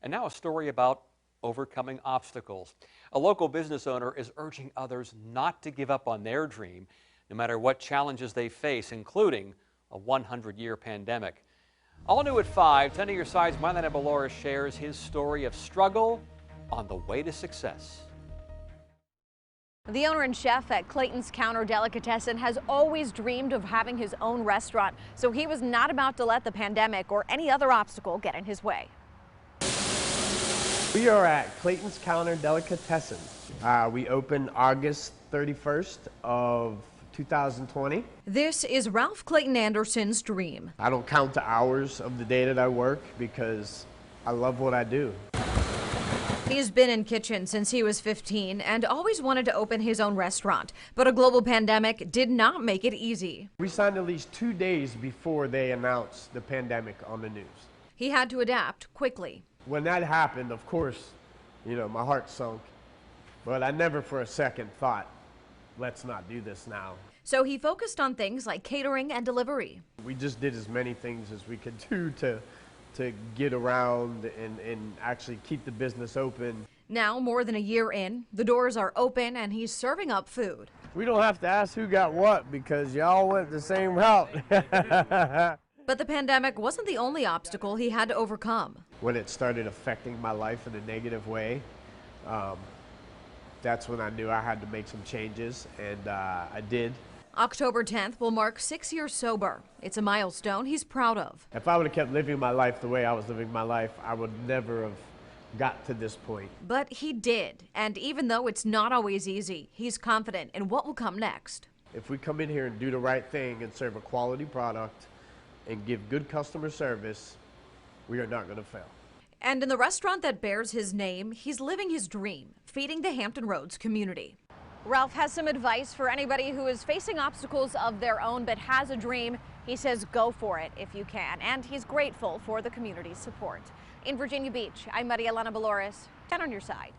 And now a story about overcoming obstacles. A local business owner is urging others not to give up on their dream, no matter what challenges they face, including a 100-year pandemic. All new at 5, 10 of your side's Marielena Balouris shares his story of struggle on the way to success. The owner and chef at Clayton's Counter Delicatessen has always dreamed of having his own restaurant, so he was not about to let the pandemic or any other obstacle get in his way. We are at Clayton's Counter Delicatessen. We opened August 31st of 2020. This is Ralph Clayton Anderson's dream. I don't count the hours of the day that I work because I love what I do. He's been in kitchens since he was 15 and always wanted to open his own restaurant, but a global pandemic did not make it easy. We signed at least 2 days before they announced the pandemic on the news. He had to adapt quickly. When that happened, of course, my heart sunk, but I never for a second thought, let's not do this now. So he focused on things like catering and delivery. We just did as many things as we could do to get around and actually keep the business open. Now, more than a year in, the doors are open and he's serving up food. We don't have to ask who got what because y'all went the same route. But the pandemic wasn't the only obstacle he had to overcome. When it started affecting my life in a negative way, that's when I knew I had to make some changes, and I did. October 10th will mark 6 years sober. It's a milestone he's proud of. If I would have kept living my life the way I was living my life, I would never have got to this point. But he did, and even though it's not always easy, he's confident in what will come next. If we come in here and do the right thing and serve a quality product and give good customer service, we are not going to fail. And in the restaurant that bears his name, he's living his dream, feeding the Hampton Roads community. Ralph has some advice for anybody who is facing obstacles of their own but has a dream. He says go for it if you can, and he's grateful for the community's support. In Virginia Beach, I'm Marielena Balouris, 10 on your side.